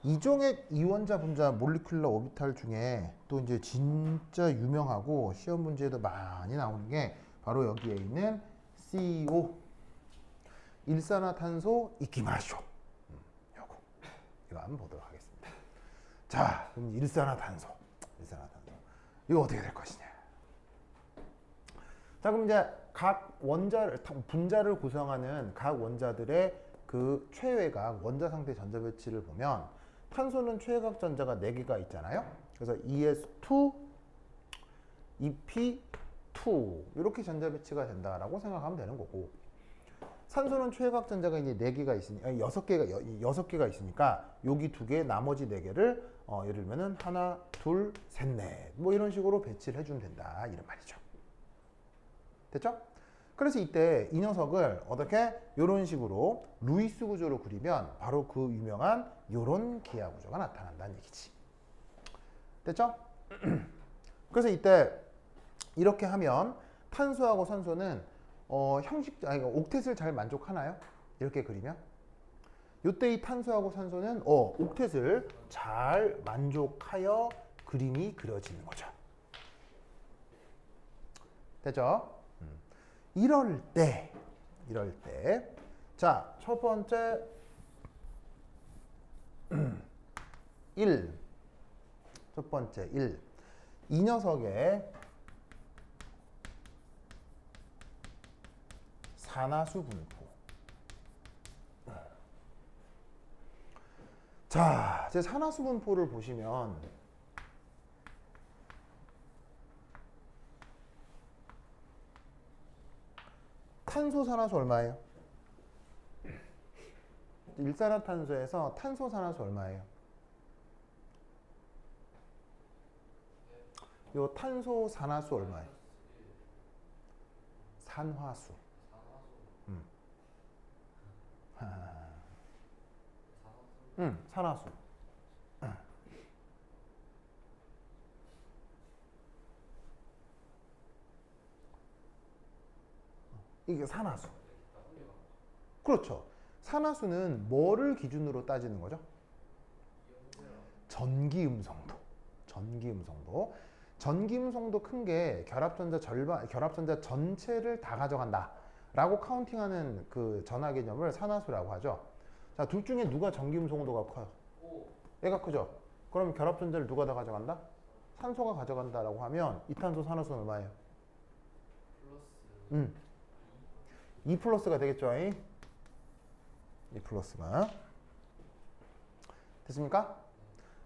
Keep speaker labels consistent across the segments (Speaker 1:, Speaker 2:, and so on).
Speaker 1: 이종액 이원자 분자 몰리큘러 오비탈 중에 또 이제 진짜 유명하고 시험 문제에도 많이 나오는 게 바로 여기에 있는 CO 일산화탄소 이키마쇼. 요거 이거 한번 보도록 하겠습니다. 자, 그럼 일산화탄소 이거 어떻게 될 것이냐. 자, 그럼 이제 각 분자를 구성하는 각 원자들의 그 최외각 원자 상태 전자 배치를 보면 탄소는 최외각 전자가 4개가 있잖아요. 그래서 ES2, EP2 이렇게 전자 배치가 된다라고 생각하면 되는 거고, 산소는 최외각 전자가 이제 4개가 있으니 6개가 있으니까 여기 2개, 나머지 4개를 예를 들면은 하나, 둘, 셋, 넷 뭐 이런 식으로 배치를 해주면 된다 이런 말이죠. 됐죠? 그래서 이때 이 녀석을 어떻게 이런 식으로 루이스 구조로 그리면 바로 그 유명한 이런 기하 구조가 나타난다는 얘기지. 됐죠? 그래서 이때 이렇게 하면 탄소하고 산소는 옥텟을 잘 만족하나요? 이렇게 그리면 이때 이 탄소하고 산소는 옥텟을 잘 만족하여 그림이 그려지는 거죠. 됐죠? 이럴 때 자, 첫 번째 1 첫 번째 1 이 녀석의 산화수 분포. 자, 이제 산화수 분포를 보시면 탄소 산화수 얼마예요? 일산화탄소에서 탄소 산화수 얼마예요? 요 탄소 산화수 얼마예요? 산화수. 산화수. 이게 산화수. 그렇죠. 산화수는 뭐를 기준으로 따지는 거죠? 전기음성도. 전기음성도 큰 게 결합전자 전체를 다 가져간다 라고 카운팅하는 그 전하 개념을 산화수라고 하죠. 자, 둘 중에 누가 전기음성도가 커요? 얘가 크죠? 그럼 결합전자를 누가 다 가져간다? 산소가 가져간다라고 하면 이탄소 산화수는 얼마예요? 2 플러스가 되겠죠? 2 플러스가. 됐습니까?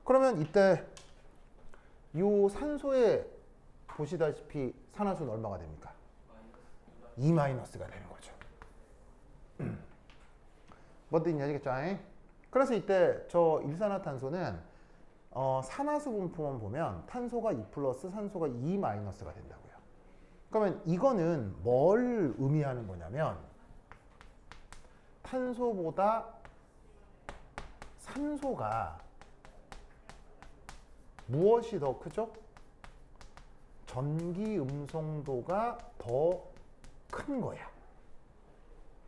Speaker 1: 그러면 이때 요 산소에 보시다시피 산화수는 얼마가 됩니까? 2 마이너스가 되는 거죠. 뭔 뜻인지 아시겠죠? 그래서 이때 저 일산화탄소는 산화수 분포만 보면 탄소가 2 플러스, 산소가 2 마이너스가 된다고요. 그러면 이거는 뭘 의미하는 거냐면 탄소보다 산소가 무엇이 더 크죠? 전기 음성도가 더 큰 거야.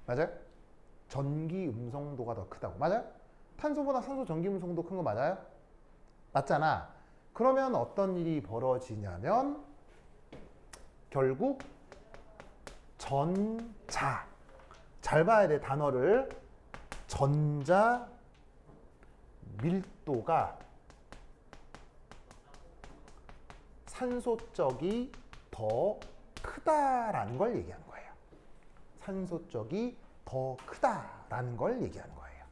Speaker 1: 맞아요? 전기 음성도가 더 크다고. 맞아요? 탄소보다 산소 전기 음성도 큰 거 맞아요? 맞잖아. 그러면 어떤 일이 벌어지냐면 결국 전자, 잘 봐야 돼 단어를, 전자 밀도가 산소 쪽이 더 크다라는 걸 얘기하는 거예요. 산소 쪽이 더 크다라는 걸 얘기하는 거예요.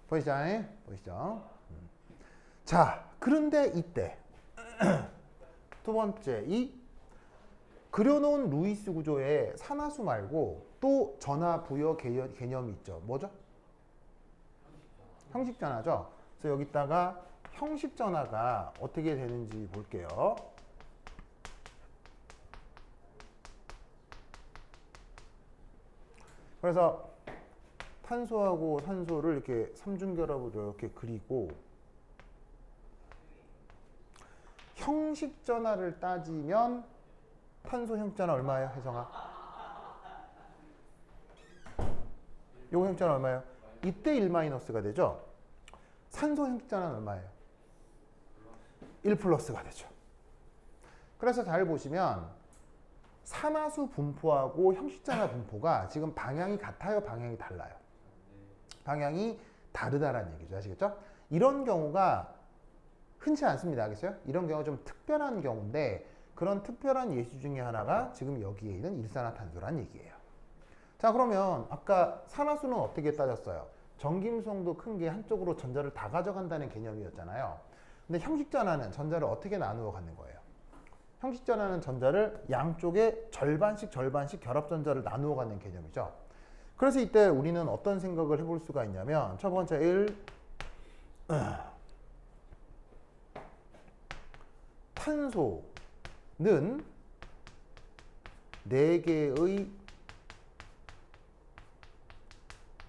Speaker 1: 보이시죠? 자, 그런데 이때 두 번째 이 그려놓은 루이스 구조에 산화수 말고 또 전하 부여 개념이 있죠. 뭐죠? 형식 전하죠. 그래서 여기다가 형식 전하가 어떻게 되는지 볼게요. 그래서 탄소하고 산소를 이렇게 삼중결합으로 이렇게 그리고 형식 전하를 따지면 탄소 형전화 얼마예요, 혜성아? 요거 형식자는 얼마예요? 이때 1-가 되죠. 산소 형식자는 얼마예요? 1+가 되죠. 그래서 잘 보시면 산화수 분포하고 형식자나 분포가 지금 방향이 같아요? 방향이 달라요? 방향이 다르다라는 얘기죠. 아시겠죠? 이런 경우가 흔치 않습니다. 알겠어요? 이런 경우가 좀 특별한 경우인데 그런 특별한 예시 중에 하나가 지금 여기에 있는 일산화탄소란 얘기예요. 자, 그러면 아까 산화수는 어떻게 따졌어요? 전김성도 큰 게 한쪽으로 전자를 다 가져간다는 개념이었잖아요. 근데 형식전하는 전자를 어떻게 나누어 갖는 거예요? 형식전하는 전자를 양쪽에 절반씩 결합전자를 나누어 갖는 개념이죠. 그래서 이때 우리는 어떤 생각을 해볼 수가 있냐면 첫 번째 1 탄소는 4개의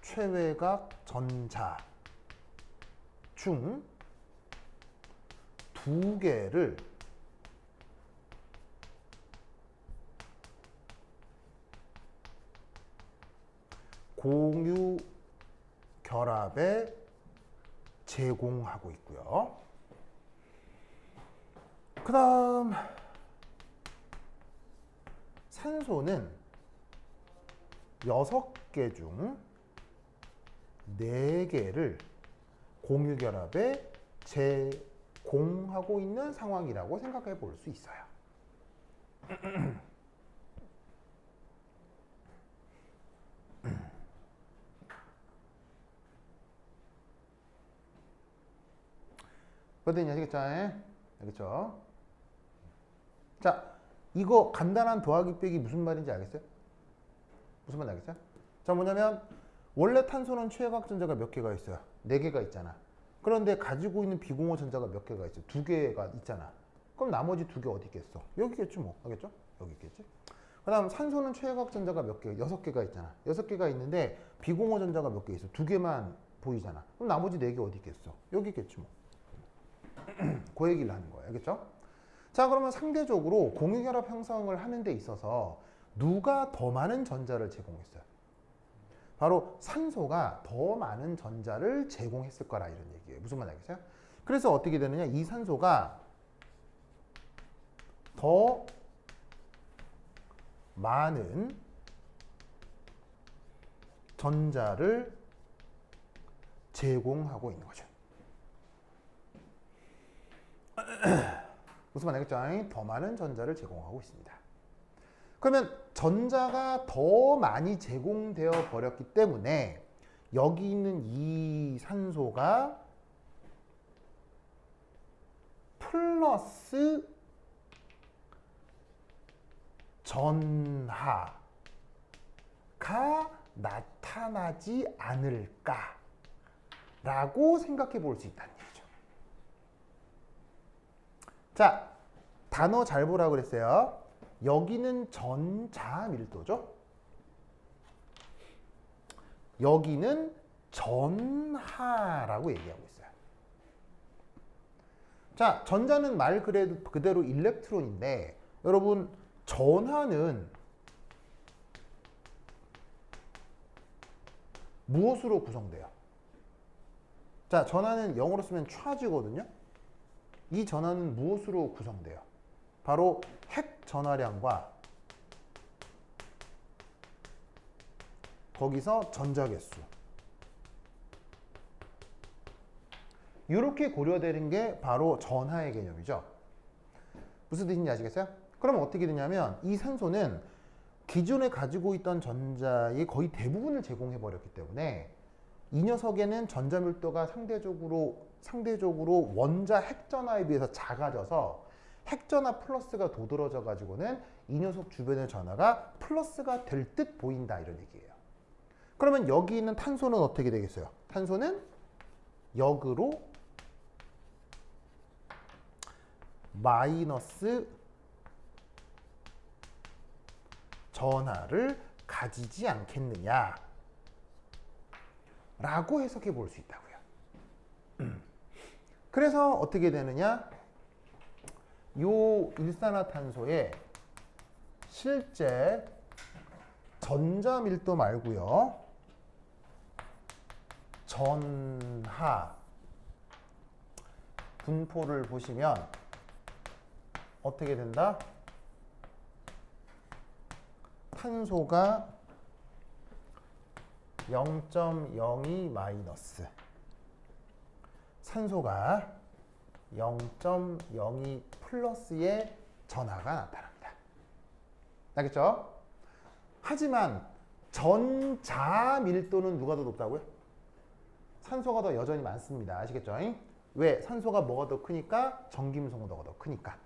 Speaker 1: 최외각 전자 중 2개를 공유 결합에 제공하고 있고요. 그 다음 산소는 6개 중 4개를 공유 결합에 제공하고 있는 상황이라고 생각해 볼 수 있어요. 그랬더니 아시겠죠? 알겠죠? 자, 이거 간단한 더하기 빼기 무슨 말인지 알겠어요? 무슨 말인지 알겠어요? 자, 뭐냐면 원래 탄소는 최외각 전자가 몇 개가 있어요? 4개가 있잖아. 그런데 가지고 있는 비공호 전자가 몇 개가 있어요? 2개가 있잖아. 그럼 나머지 2개 어디 있겠어? 여기 있겠지 뭐. 알겠죠? 여기 있겠지? 그 다음 산소는 최외각 전자가 몇 개? 6개가 있잖아. 6개가 있는데 비공호 전자가 몇 개 있어? 2개만 보이잖아. 그럼 나머지 4개 어디 있겠어? 여기 있겠지 뭐. 그 얘기를 하는 거예요. 알겠죠? 자, 그러면 상대적으로 공유결합 형성을 하는 데 있어서 누가 더 많은 전자를 제공했어요? 바로 산소가 더 많은 전자를 제공했을 거라 이런 얘기예요. 무슨 말인지 알겠어요? 그래서 어떻게 되느냐? 이 산소가 더 많은 전자를 제공하고 있는 거죠. 무슨 말인지 알겠죠? 더 많은 전자를 제공하고 있습니다. 그러면 전자가 더 많이 제공되어 버렸기 때문에 여기 있는 이 산소가 플러스 전하가 나타나지 않을까라고 생각해 볼 수 있다는 얘기죠. 자, 단어 잘 보라고 그랬어요. 여기는 전자 밀도죠. 여기는 전하라고 얘기하고 있어요. 자, 전자는 말 그대로 일렉트론인데 여러분 전하는 무엇으로 구성돼요? 자, 전하는 영어로 쓰면 차지거든요. 이 전하는 무엇으로 구성돼요? 바로 핵 전하량과 거기서 전자 개수. 이렇게 고려되는 게 바로 전하의 개념이죠. 무슨 뜻인지 아시겠어요? 그럼 어떻게 되냐면 이 산소는 기존에 가지고 있던 전자의 거의 대부분을 제공해 버렸기 때문에 이 녀석에는 전자 밀도가 상대적으로 원자 핵전하에 비해서 작아져서 핵전하 플러스가 도드러져 가지고는 이 녀석 주변의 전하가 플러스가 될 듯 보인다 이런 얘기예요. 그러면 여기 있는 탄소는 어떻게 되겠어요? 탄소는 역으로 마이너스 전하를 가지지 않겠느냐 라고 해석해 볼 수 있다고요. 그래서 어떻게 되느냐? 요 일산화탄소의 실제 전자 밀도 말고요. 전하 분포를 보시면 어떻게 된다? 탄소가 0.02 마이너스, 산소가 0.02 플러스의 전하가 나타납니다. 알겠죠? 하지만 전자 밀도는 누가 더 높다고요? 산소가 더 여전히 많습니다. 아시겠죠? 왜? 산소가 뭐가 더 크니까? 전기음성도가 더 크니까.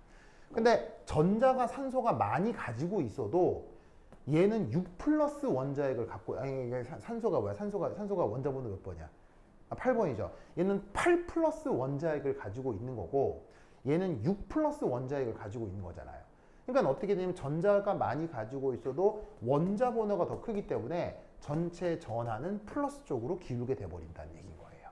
Speaker 1: 근데 전자가 산소가 많이 가지고 있어도 얘는 6 플러스 원자핵을 갖고, 아니 산소가 뭐야? 산소가 원자 번호 몇 번이야? 8번이죠. 얘는 8 플러스 원자핵을 가지고 있는 거고 얘는 6 플러스 원자핵을 가지고 있는 거잖아요. 그러니까 어떻게 되냐면 전자가 많이 가지고 있어도 원자 번호가 더 크기 때문에 전체 전하는 플러스 쪽으로 기울게 돼버린다는 얘기인 거예요.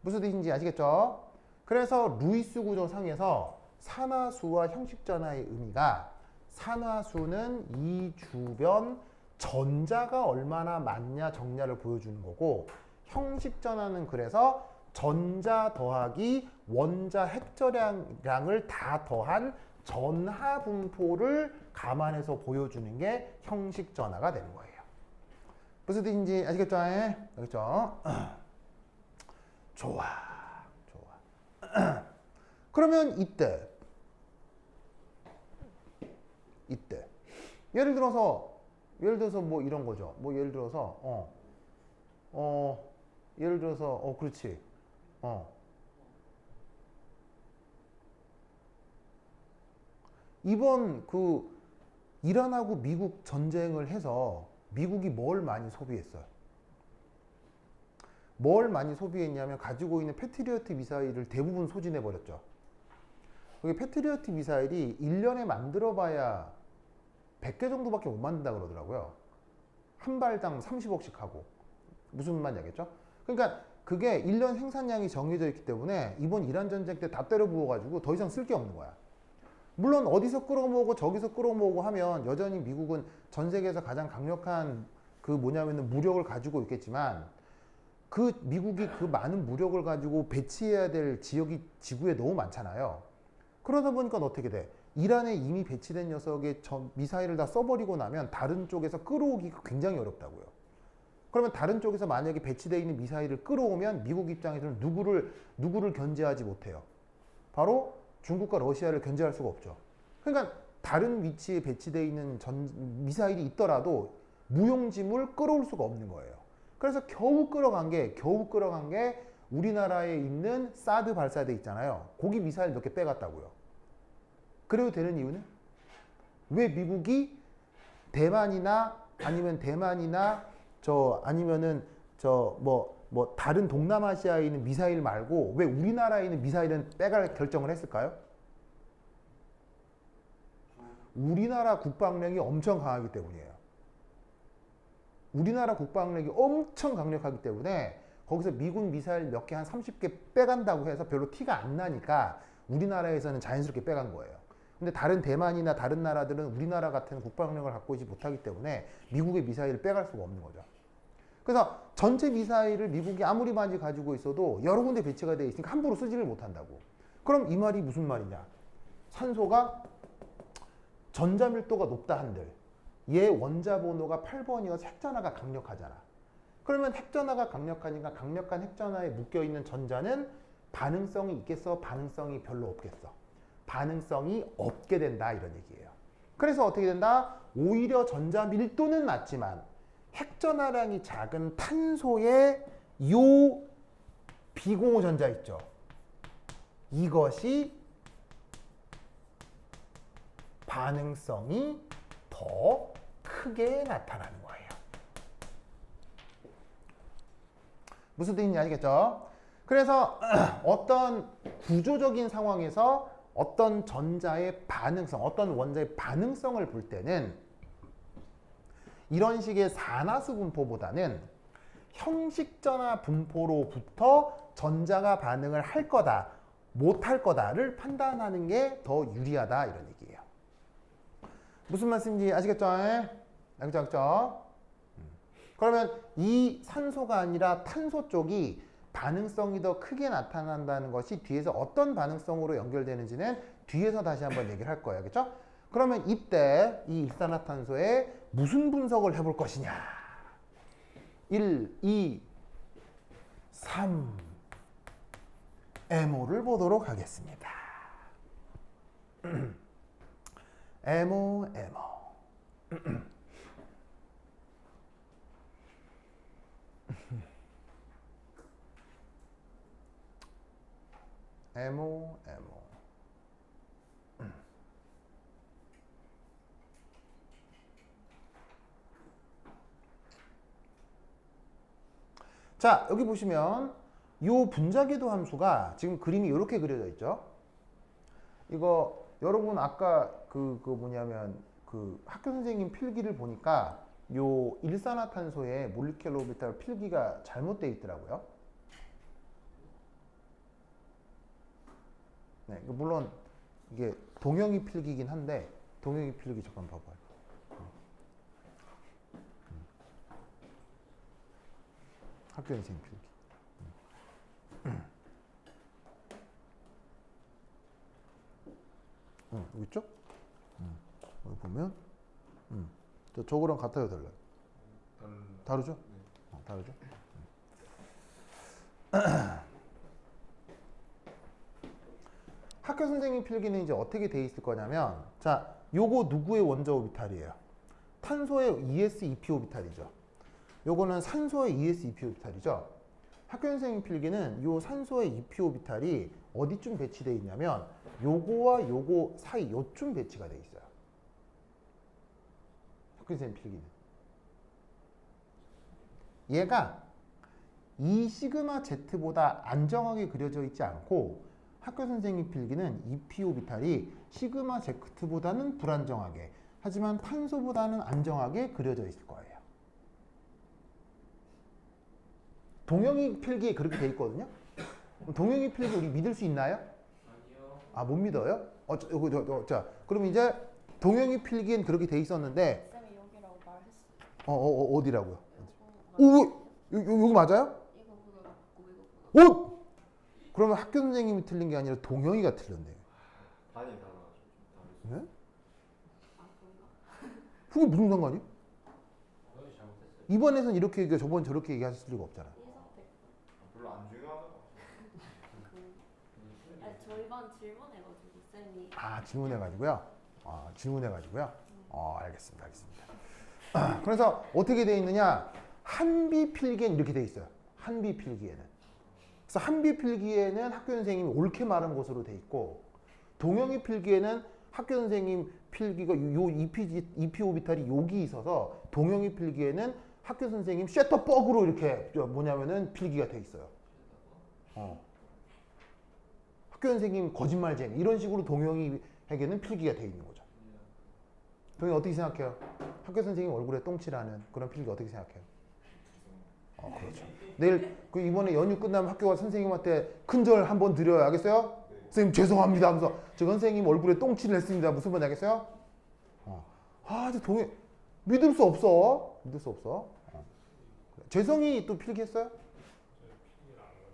Speaker 1: 무슨 뜻인지 아시겠죠? 그래서 루이스 구조상에서 산화수와 형식전하의 의미가 산화수는 이 주변 전자가 얼마나 많냐 적냐를 보여주는 거고 형식전하는 그래서 전자 더하기 원자 핵저량을 다 더한 전하 분포를 감안해서 보여주는 게 형식전하가 되는 거예요. 무슨 뜻인지 아시겠죠? 알겠죠? 좋아. 그러면 이때 예를 들어서 뭐 이런 거죠. 뭐 예를 들어서 그렇지. 이번 그 이란하고 미국 전쟁을 해서 미국이 뭘 많이 소비했어요? 뭘 많이 소비했냐면 가지고 있는 패트리어트 미사일을 대부분 소진해 버렸죠. 그게 패트리어트 미사일이 1년에 만들어봐야 100개 정도밖에 못 만든다 그러더라고요. 한 발당 30억씩 하고. 무슨 말인지 알겠죠? 그러니까 그게 1년 생산량이 정해져 있기 때문에 이번 이란 전쟁 때 다 때려 부어가지고 더 이상 쓸 게 없는 거야. 물론 어디서 끌어모으고 저기서 끌어모으고 하면 여전히 미국은 전 세계에서 가장 강력한 그 뭐냐면은 무력을 가지고 있겠지만 그 미국이 그 많은 무력을 가지고 배치해야 될 지역이 지구에 너무 많잖아요. 그러다 보니까 어떻게 돼? 이란에 이미 배치된 녀석의 미사일을 다 써버리고 나면 다른 쪽에서 끌어오기가 굉장히 어렵다고요. 그러면 다른 쪽에서 만약에 배치되어 있는 미사일을 끌어오면 미국 입장에서는 누구를 견제하지 못해요. 바로 중국과 러시아를 견제할 수가 없죠. 그러니까 다른 위치에 배치되어 있는 미사일이 있더라도 무용지물 끌어올 수가 없는 거예요. 그래서 겨우 끌어간 게 우리나라에 있는 사드 발사대 있잖아요. 거기 미사일 몇 개 빼갔다고요. 그래도 되는 이유는 왜 미국이 대만이나 다른 동남아시아에 있는 미사일 말고 왜 우리나라에 있는 미사일은 빼갈 결정을 했을까요? 우리나라 국방력이 엄청 강하기 때문이에요. 우리나라 국방력이 엄청 강력하기 때문에 거기서 미군 미사일 몇 개 한 30개 빼간다고 해서 별로 티가 안 나니까 우리나라에서는 자연스럽게 빼간 거예요. 근데 다른 대만이나 다른 나라들은 우리나라 같은 국방력을 갖고 있지 못하기 때문에 미국의 미사일을 빼갈 수가 없는 거죠. 그래서 전체 미사일을 미국이 아무리 많이 가지고 있어도 여러 군데 배치가 되어 있으니까 함부로 쓰지를 못한다고. 그럼 이 말이 무슨 말이냐? 산소가 전자밀도가 높다 한들 얘 원자 번호가 8번이어서 핵전하가 강력하잖아. 그러면 핵전하가 강력하니까 강력한 핵전하에 묶여있는 전자는 반응성이 있겠어? 반응성이 별로 없겠어? 반응성이 없게 된다 이런 얘기예요. 그래서 어떻게 된다? 오히려 전자 밀도는 낮지만 핵전하량이 작은 탄소의 요 비공호 전자 있죠. 이것이 반응성이 더 크게 나타나는 거예요. 무슨 뜻인지 아시겠죠? 그래서 어떤 구조적인 상황에서 어떤 전자의 반응성, 어떤 원자의 반응성을 볼 때는 이런 식의 산화수 분포보다는 형식전화 분포로부터 전자가 반응을 할 거다, 못 할 거다를 판단하는 게 더 유리하다 이런 얘기예요. 무슨 말씀인지 아시겠죠? 알겠죠? 그러면 이 산소가 아니라 탄소 쪽이 반응성이 더 크게 나타난다는 것이 뒤에서 어떤 반응성으로 연결되는지는 뒤에서 다시 한번 얘기를 할 거예요. 그렇죠? 그러면 이때 이 일산화탄소에 무슨 분석을 해볼 것이냐? 1, 2, 3 MO를 보도록 하겠습니다. MO MO 자, 여기 보시면 요 분자궤도 함수가 지금 그림이 이렇게 그려져 있죠. 이거 여러분 아까 그 뭐냐면 그 학교 선생님 필기를 보니까 요 일산화탄소의 몰리큘러 오비탈 필기가 잘못되어 있더라고요. 네, 물론 이게 동영이 필기긴 한데 동영이 필기 잠깐 봐봐요. 학교 선생님 필기. 여기 있죠? 여기 보면 저거랑 같아요, 달라요? 다르죠? 다르죠? 학교 선생님 필기는 이제 어떻게 돼 있을 거냐면, 자, 요거 누구의 원자 오비탈이에요? 탄소의 ES2p 오비탈이죠. 요거는 산소의 ES2p 오비탈이죠. 학교 선생님 필기는 요 산소의 EP 오비탈이 어디쯤 배치되어 있냐면 요거와 요거 사이 요쯤 배치가 되어 있어요. 학교 선생님 필기는. 얘가 이 시그마 Z보다 안정하게 그려져 있지 않고 학교 선생님 필기는 EP 오비탈이 시그마 Z보다는 불안정하게, 하지만 탄소보다는 안정하게 그려져 있을 거예요. 동영이 필기에 그렇게 돼 있거든요. 동영이 필기 우리 믿을 수 있나요?
Speaker 2: 아니요.
Speaker 1: 아, 못 믿어요? 자, 그럼 이제 동영이 필기엔 그렇게 돼 있었는데
Speaker 3: 쌤이 여기라고 말했어요.
Speaker 1: 어디라고요?
Speaker 3: 이거
Speaker 1: 여기 맞아요?
Speaker 3: 이거보다 낫고 이거보다.
Speaker 1: 오! 그러면 학교 선생님이 틀린 게 아니라 동영이가 틀렸네요.
Speaker 2: 반이 달라가지고 좀 다르죠.
Speaker 1: 네?
Speaker 3: 아 그런가?
Speaker 1: 그게 무슨 상관이에요?
Speaker 2: 형이 잘못했어요.
Speaker 1: 이번에선 이렇게 얘기하고 저번 저렇게 얘기하실 리가 없잖아요.
Speaker 3: 이석택.
Speaker 2: 별로 안 중요하다고.
Speaker 3: 아니 저희 반 질문해가지고 쌤이.
Speaker 1: 아, 질문해가지고요? 질문해가지고요? 알겠습니다. 그래서 어떻게 돼 있느냐? 한비 필기엔 이렇게 돼 있어요. 한비 필기에는. 그래서 한비 필기에는 학교 선생님이 옳게 말한 것으로 돼 있고, 동영이 필기에는 학교 선생님 필기가 요 EP 오비탈이 여기 있어서 동영이 필기에는 학교 선생님 쉐터버그로 이렇게 뭐냐면은 필기가 돼 있어요. 학교 선생님 거짓말쟁이 이런 식으로 동영이에게는 필기가 돼 있는 거죠. 동영이 어떻게 생각해요? 학교 선생님 얼굴에 똥칠하는 그런 필기 어떻게 생각해요? 그렇죠. 내일 이번에 연휴 끝나면 학교가 선생님한테 큰절 한번 드려요. 알겠어요?
Speaker 2: 네.
Speaker 1: 선생님 죄송합니다 하면서 저 선생님 얼굴에 똥칠을 했습니다. 무슨 말인지 알겠어요? 이제 동영 믿을 수 없어. 그래. 재성이 또 필기했어요?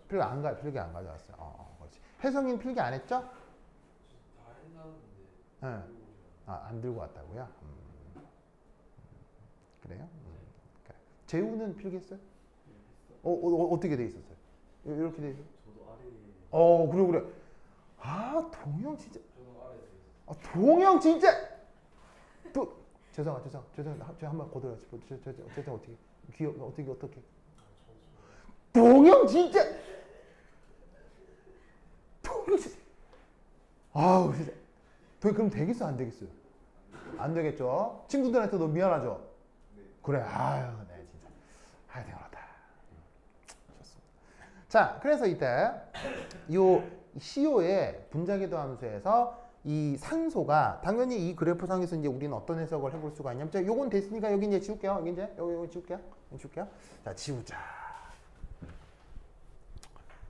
Speaker 1: 필기 안 가져왔어요. 그렇지. 혜성이는 필기 안 했죠?
Speaker 2: 다 했나는데.
Speaker 1: 네. 안 들고 왔다고요? 그래요? 그래. 재우는 필기했어요? 어떻게 돼 있었어요? 이렇게 돼 있어요?
Speaker 2: 저도 아래.
Speaker 1: 그래. 동영 진짜.
Speaker 2: 저도 아래 돼 있어요.
Speaker 1: 동영 진짜. 또 죄송합니다. 제가 한번 거들어 저 어떻게 어떻게 동영 진짜. 동영 진짜. 진짜. 그럼 되겠어 안 되겠어요? 안 되겠죠. 친구들한테도 미안하죠.
Speaker 2: 네.
Speaker 1: 그래. 네 진짜. 대단하다. 좋습니다. 자, 그래서 이때 요 CO의 분자궤도 함수에서 이 산소가 당연히 이 그래프상에서 이제 우리는 어떤 해석을 해볼 수가 있냐면, 자, 요건 됐으니까 여기 이제 지울게요. 여기 지울게요. 자, 지우자.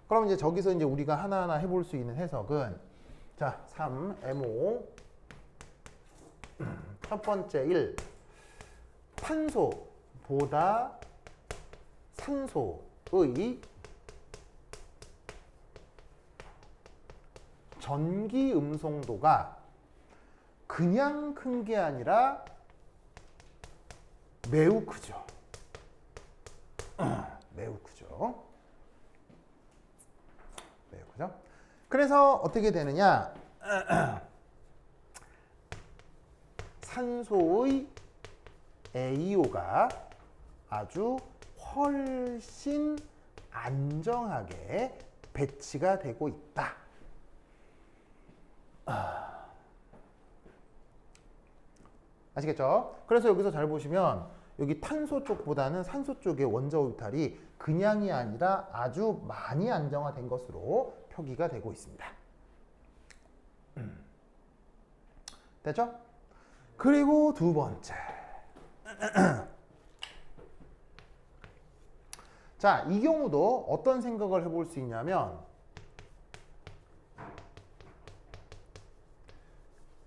Speaker 1: 그럼 이제 저기서 이제 우리가 하나하나 해볼 수 있는 해석은, 자, 3MO 첫 번째 1 탄소보다 산소의 전기 음성도가 그냥 큰 게 아니라 매우 크죠. 매우 크죠. 매우 크죠. 그래서 어떻게 되느냐? 산소의 AO가 아주 훨씬 안정하게 배치가 되고 있다. 아시겠죠? 그래서 여기서 잘 보시면 여기 탄소 쪽보다는 산소 쪽의 원자 오비탈이 그냥이 아니라 아주 많이 안정화된 것으로 표기가 되고 있습니다. 됐죠? 그리고 두 번째. 자, 이 경우도 어떤 생각을 해볼 수 있냐면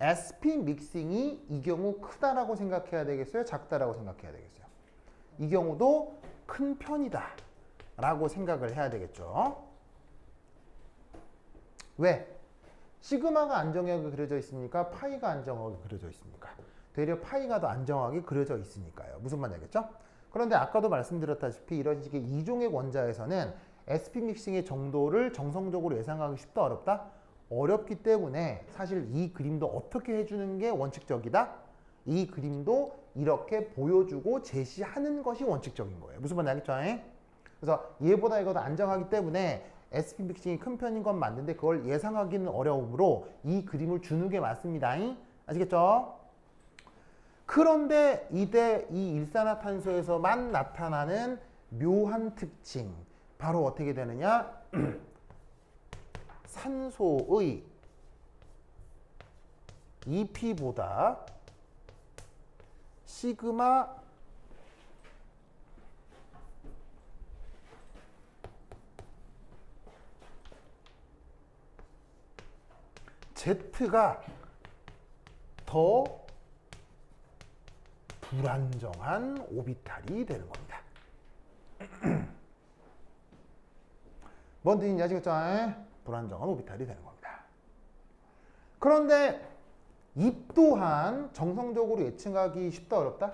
Speaker 1: SP 믹싱이 이 경우 크다라고 생각해야 되겠어요? 작다라고 생각해야 되겠어요? 이 경우도 큰 편이다 라고 생각을 해야 되겠죠. 왜? 시그마가 안정하게 그려져 있습니까? 파이가 안정하게 그려져 있습니까? 되려 파이가 더 안정하게 그려져 있으니까요. 무슨 말인지 알겠죠? 그런데 아까도 말씀드렸다시피 이런 식의 이종의 원자에서는 SP 믹싱의 정도를 정성적으로 예상하기 쉽다 어렵다? 어렵기 때문에 사실 이 그림도 어떻게 해주는 게 원칙적이다? 이 그림도 이렇게 보여주고 제시하는 것이 원칙적인 거예요. 무슨 말인지 알겠죠? 그래서 얘보다 이거 더 안정하기 때문에 SP 믹싱이 큰 편인 건 맞는데 그걸 예상하기는 어려우므로 이 그림을 주는 게 맞습니다. 아시겠죠? 그런데 이때 이 일산화탄소에서만 나타나는 묘한 특징 바로 어떻게 되느냐? 산소의 EP보다 시그마 Z가 더 불안정한 오비탈이 되는 겁니다. 뭔 뜻인지 아시겠죠? 불안정한 오비탈이 되는 겁니다. 그런데 이 또한 정성적으로 예측하기 쉽다 어렵다?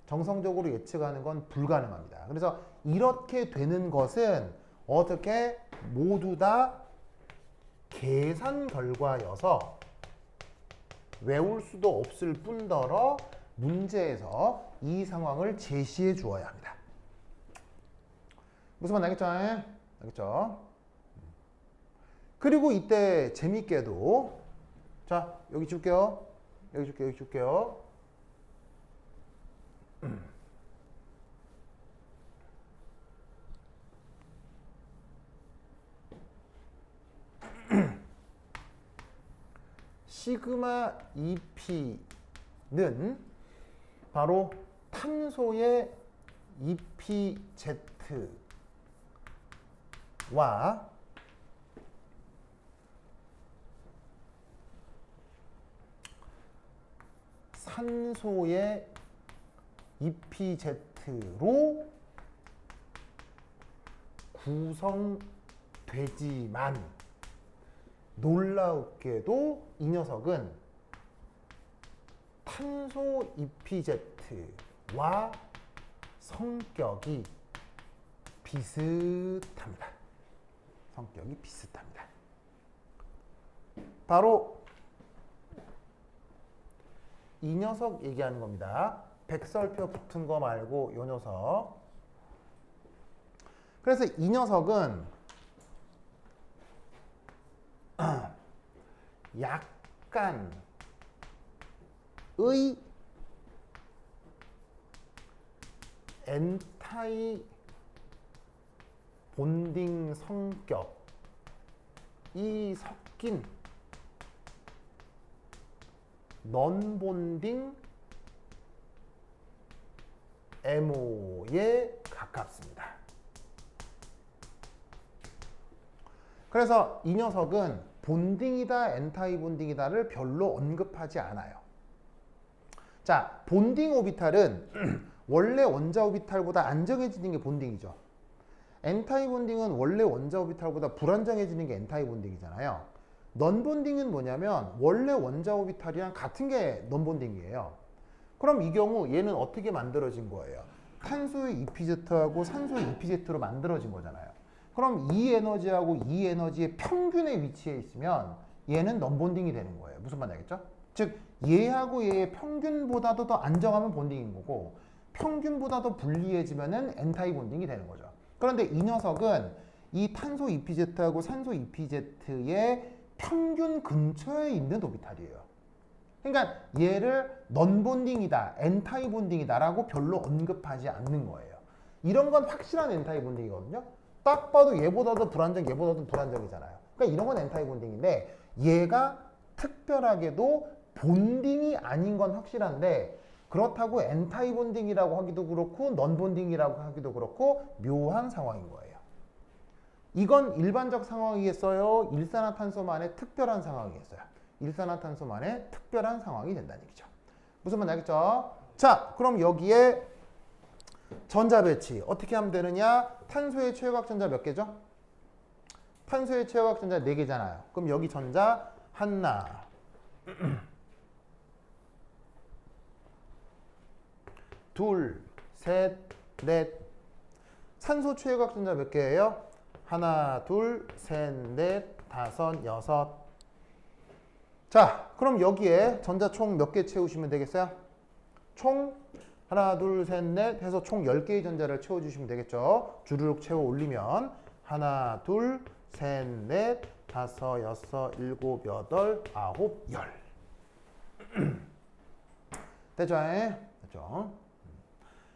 Speaker 1: 정성적으로 예측하는 건 불가능합니다. 그래서 이렇게 되는 것은 어떻게 모두 다 계산 결과여서 외울 수도 없을 뿐더러 문제에서 이 상황을 제시해 주어야 합니다. 무슨 말인지 알겠죠? 알겠죠? 그리고 이때 재밌게도 자 여기 줄게요. 여기 줄게요. 여기 줄게요. 시그마 EP는 바로 탄소의 EPZ와 산소의 EPZ로 구성되지만 놀랍게도 이 녀석은 탄소 EPZ와 성격이 비슷합니다. 성격이 비슷합니다. 바로 이 녀석 얘기하는 겁니다. 백설표 붙은 거 말고 이 녀석. 그래서 이 녀석은 약간의 엔타이 본딩 성격이 섞인 넌 본딩 MO에 가깝습니다. 그래서 이 녀석은 본딩이다, 엔타이 본딩이다를 별로 언급하지 않아요. 자, 본딩 오비탈은 원래 원자 오비탈보다 안정해지는 게 본딩이죠. 엔타이 본딩은 원래 원자 오비탈보다 불안정해지는 게 엔타이 본딩이잖아요. 넌 본딩은 뭐냐면 원래 원자 오비탈이랑 같은 게 넌 본딩이에요. 그럼 이 경우 얘는 어떻게 만들어진 거예요? 탄소의 EPZ하고 산소의 EPZ로 만들어진 거잖아요. 그럼 이 에너지하고 이 에너지의 평균에 위치해 있으면 얘는 넌 본딩이 되는 거예요. 무슨 말인지 알겠죠? 즉 얘하고 얘의 평균보다도 더 안정하면 본딩인 거고 평균보다 더 불리해지면은 엔타이 본딩이 되는 거죠. 그런데 이 녀석은 이 탄소 EPZ하고 산소 EPZ의 평균 근처에 있는 오비탈이에요. 그러니까 얘를 넌 본딩이다, 엔타이 본딩이다라고 별로 언급하지 않는 거예요. 이런 건 확실한 엔타이 본딩이거든요. 딱 봐도 얘보다도 불안정, 얘보다도 불안정이잖아요. 그러니까 이런 건 엔타이 본딩인데 얘가 특별하게도 본딩이 아닌 건 확실한데 그렇다고 엔타이 본딩이라고 하기도 그렇고 넌 본딩이라고 하기도 그렇고 묘한 상황인 거예요. 이건 일반적 상황이겠어요? 일산화탄소만의 특별한 상황이겠어요? 일산화탄소만의 특별한 상황이 된다는 얘기죠. 무슨 말인지 알겠죠? 자, 그럼 여기에 전자 배치 어떻게 하면 되느냐? 탄소의 최고각 전자 몇 개죠? 탄소의 최고각 전자 4개잖아요. 그럼 여기 전자 하나 둘, 셋, 넷. 산소 최고각 전자 몇 개예요? 하나, 둘, 셋, 넷, 다섯, 여섯. 자, 그럼 여기에 전자 총 몇 개 채우시면 되겠어요? 총 하나, 둘, 셋, 넷 해서 총 10개의 전자를 채워주시면 되겠죠. 주르륵 채워 올리면 하나, 둘, 셋, 넷, 다섯, 여섯, 일곱, 여덟, 아홉, 열. 됐죠? 됐죠?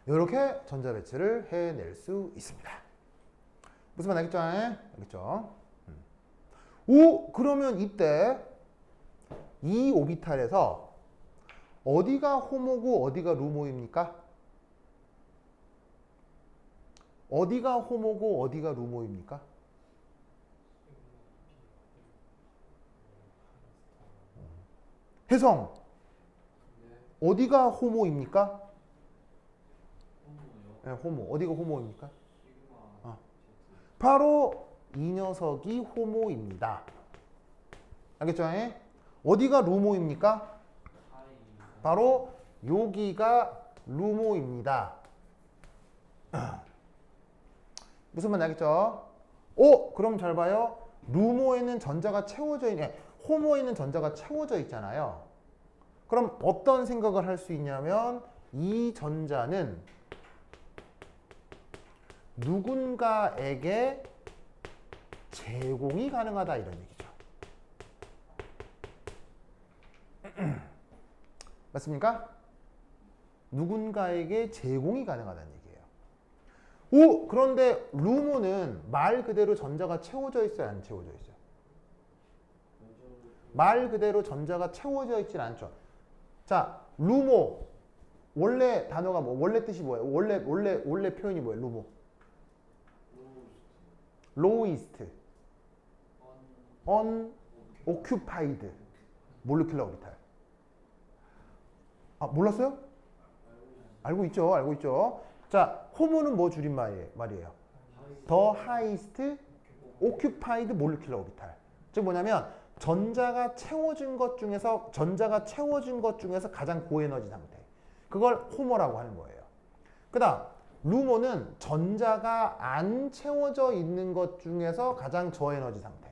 Speaker 1: 이렇게 전자 배치를 해낼 수 있습니다. 무슨 말 알겠죠? 알겠죠? 오, 그러면 이때 이 오비탈에서 어디가 호모고 어디가 루모입니까? 어디가 호모고 어디가 루모입니까? 혜성, 어디가 호모입니까? 네, 호모. 어디가 호모입니까? 바로 이 녀석이 호모입니다. 알겠죠? 어디가 루모입니까? 바로 여기가 루모입니다. 무슨 말인지 알겠죠? 오, 그럼 잘 봐요. 루모에는 전자가 채워져 있네. 호모에는 전자가 채워져 있잖아요. 그럼 어떤 생각을 할 수 있냐면 이 전자는 누군가에게 제공이 가능하다 이런 얘기죠. 맞습니까? 누군가에게 제공이 가능하다는 얘기예요. 오, 그런데 루모는 말 그대로 전자가 채워져 있어요, 안 채워져 있어요? 말 그대로 전자가 채워져 있진 않죠. 자, 루모 원래 단어가 뭐? 원래 뜻이 뭐예요? 원래 표현이 뭐예요? 루모. lowest, unoccupied molecular orbital. 아, 몰랐어요? 알고 있죠, 알고 있죠. 자, 호모는 뭐 줄임말이에요? The highest occupied molecular orbital. 즉 뭐냐면 전자가 채워진 것 중에서 가장 고에너지 상태. 그걸 호모라고 하는 거예요. 그다음 루모는 전자가 안 채워져 있는 것 중에서 가장 저에너지 상태.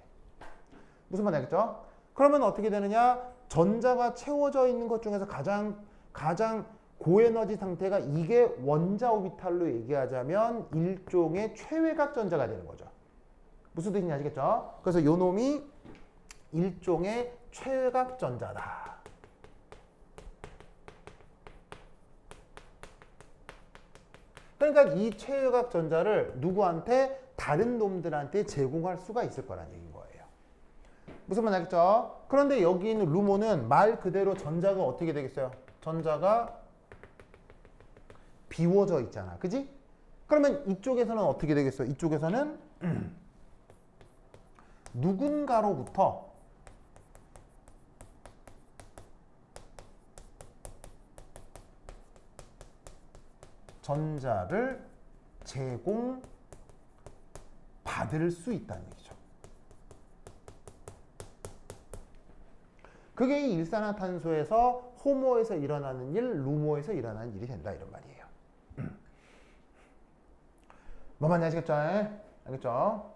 Speaker 1: 무슨 말인지 알겠죠? 그러면 어떻게 되느냐? 전자가 채워져 있는 것 중에서 가장 고에너지 상태가 이게 원자 오비탈로 얘기하자면 일종의 최외각 전자가 되는 거죠. 무슨 뜻인지 아시겠죠? 그래서 요 놈이 일종의 최외각 전자다. 그러니까 이 최외각 전자를 누구한테? 다른 놈들한테 제공할 수가 있을 거라는 얘기인 거예요. 무슨 말인지 알겠죠? 그런데 여기 있는 루모는 말 그대로 전자가 어떻게 되겠어요? 전자가 비워져 있잖아. 그지? 그러면 이쪽에서는 어떻게 되겠어요? 이쪽에서는 누군가로부터 전자를 제공받을 받을 수 있다는 얘기죠. 그게 이 일산화탄소에서 호모에서 일어나는 일, 루모에서 일어나는 일이 된다 이런 말이에요. 뭐 말인지 아시겠죠? 알겠죠?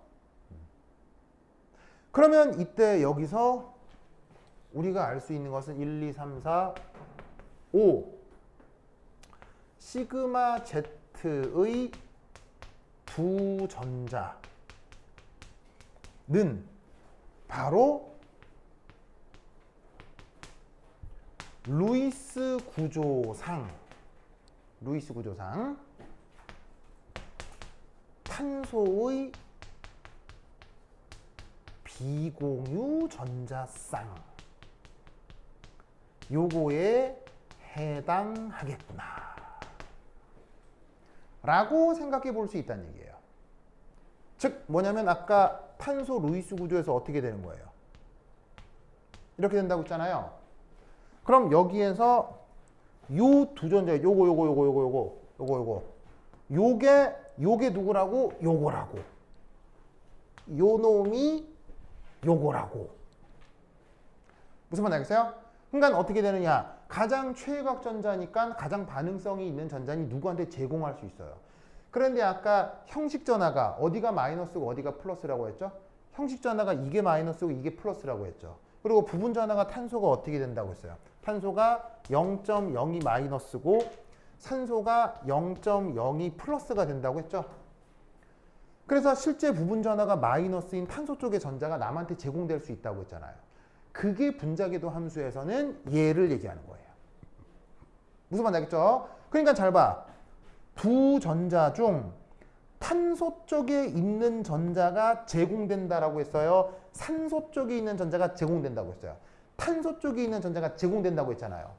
Speaker 1: 그러면 이때 여기서 우리가 알 수 있는 것은 1, 2, 3, 4, 5 시그마 Z의 두 전자는 바로 루이스 구조상 탄소의 비공유 전자쌍 요거에 해당하겠구나 라고 생각해 볼 수 있다는 얘기예요. 즉 뭐냐면 아까 탄소 루이스 구조에서 어떻게 되는 거예요? 이렇게 된다고 했잖아요. 그럼 여기에서 요 두 전자 요거 요게 누구라고? 요거라고. 요 놈이 요거라고. 무슨 말 알겠어요? 그러니까 어떻게 되느냐? 가장 최외곽 전자니까 가장 반응성이 있는 전자니 누구한테 제공할 수 있어요. 그런데 아까 형식 전화가 어디가 마이너스고 어디가 플러스라고 했죠? 형식 전화가 이게 마이너스고 이게 플러스라고 했죠. 그리고 부분 전화가 탄소가 어떻게 된다고 했어요? 탄소가 0.02 마이너스고 산소가 0.02 플러스가 된다고 했죠. 그래서 실제 부분 전화가 마이너스인 탄소 쪽의 전자가 남한테 제공될 수 있다고 했잖아요. 그게 분자궤도 함수에서는 얘를 얘기하는 거예요. 무슨 말인지 알겠죠? 그러니까 잘 봐. 두 전자 중 탄소 쪽에 있는 전자가 제공된다라고 했어요. 산소 쪽에 있는 전자가 제공된다고 했어요. 탄소 쪽에 있는 전자가 제공된다고 했잖아요.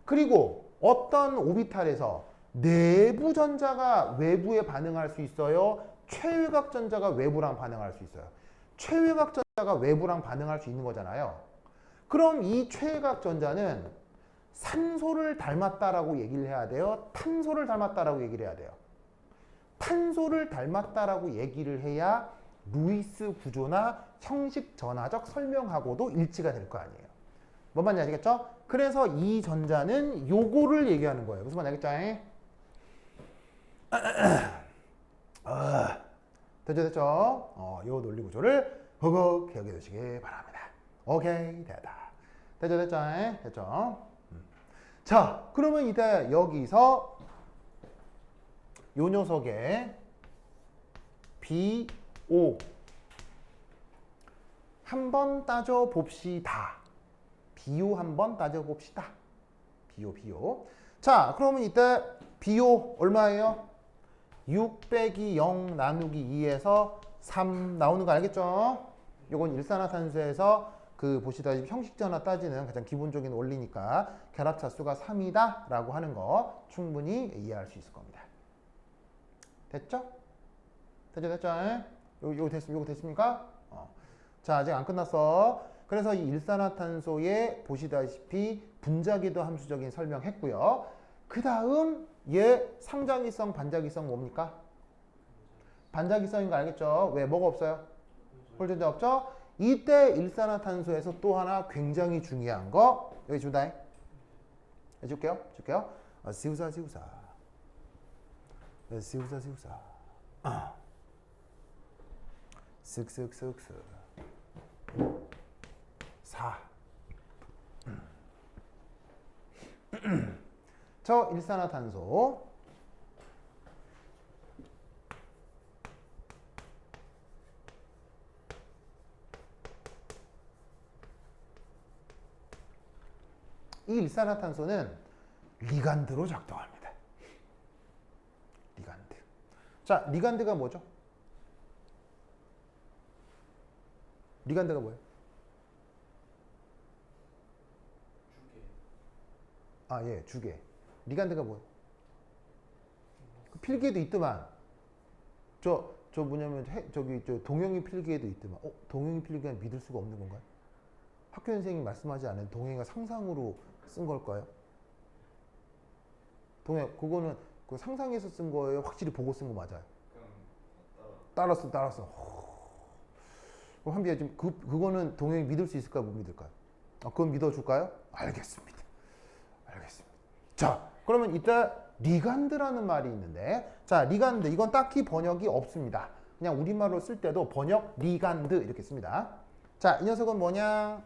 Speaker 1: 그리고 어떤 오비탈에서 내부 전자가 외부에 반응할 수 있어요. 최외곽 전자가 외부랑 반응할 수 있어요. 최외곽 전자가 외부랑 반응할 수 있는 거잖아요. 그럼 이 최외곽 전자는 산소를 닮았다라고 얘기를 해야 돼요? 탄소를 닮았다라고 얘기를 해야 돼요? 탄소를 닮았다라고 얘기를 해야 루이스 구조나 형식 전화적 설명하고도 일치가 될 거 아니에요. 뭔 말인지 아시겠죠? 그래서 이 전자는 요거를 얘기하는 거예요. 무슨 말인지 알겠죠? 됐죠? 요 논리 구조를 훅 기억해 두시기 바랍니다. 오케이, 됐다. 됐죠? 자, 그러면 이제 여기서 요 녀석의 BO 한번 따져 봅시다. BO 한번 따져 봅시다. BO. 자, 그러면 이때 BO 얼마예요? 6 빼기 0 나누기 2에서 3 나오는 거 알겠죠? 요건 일산화탄소에서 그 보시다시피 형식전화 따지는 가장 기본적인 원리니까 결합차 수가 3이다 라고 하는 거 충분히 이해할 수 있을 겁니다. 됐죠? 요거 됐습니까? 자, 아직 안 끝났어. 그래서 이 일산화탄소에 보시다시피 분자궤도 함수적인 설명했고요. 그 다음 얘 상자기성, 반자기성 뭡니까? 반자기성인 거 알겠죠? 왜? 뭐가 없어요? 홀전자 없죠? 이때 일산화탄소에서 또 하나 굉장히 중요한 거 여기 준다. 줄게요. 시우사. 쓱쓱쓱쓱 4. 저 일산화탄소 이 일산화탄소는 리간드로 작동합니다. 리간드. 자, 리간드가 뭐죠? 리간드가 뭐예요? 주계. 리간드가 뭐예요? 그 필기에도 있더만. 저 뭐냐면 저기 동영이 필기에도 있더만. 동영이 필기가 믿을 수가 없는 건가요? 학교 선생님이 말씀하지 않은 동영이가 상상으로 쓴 걸까요? 그거는 그 상상해서 쓴 거예요? 확실히 보고 쓴 거 맞아요?
Speaker 2: 그냥
Speaker 1: 따랐어. 그럼 한비야 지금 그거는 동영이 믿을 수 있을까 못 믿을까요? 그건 믿어줄까요? 알겠습니다. 자, 그러면 이따 리간드라는 말이 있는데, 자, 리간드 이건 딱히 번역이 없습니다. 그냥 우리말로 쓸 때도 번역 리간드 이렇게 씁니다. 자, 이 녀석은 뭐냐?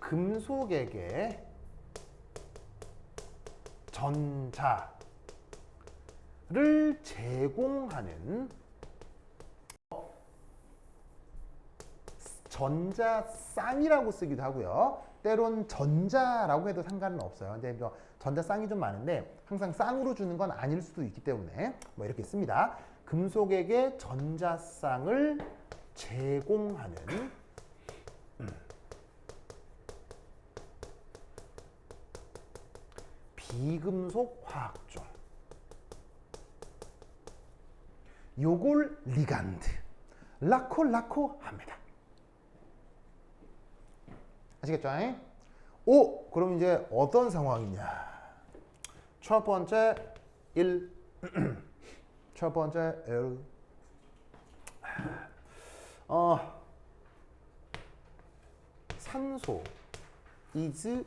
Speaker 1: 금속에게 전자를 제공하는 전자쌍이라고 쓰기도 하고요. 때론 전자라고 해도 상관은 없어요. 근데 전자쌍이 좀 많은데 항상 쌍으로 주는 건 아닐 수도 있기 때문에 뭐 이렇게 씁니다. 금속에게 전자쌍을 제공하는 비금속 화학종. 요걸 리간드, 라코 합니다. 아시겠죠? 오, 그럼 이제 어떤 상황이냐? 첫 번째 1. 첫 번째 1. 산소 is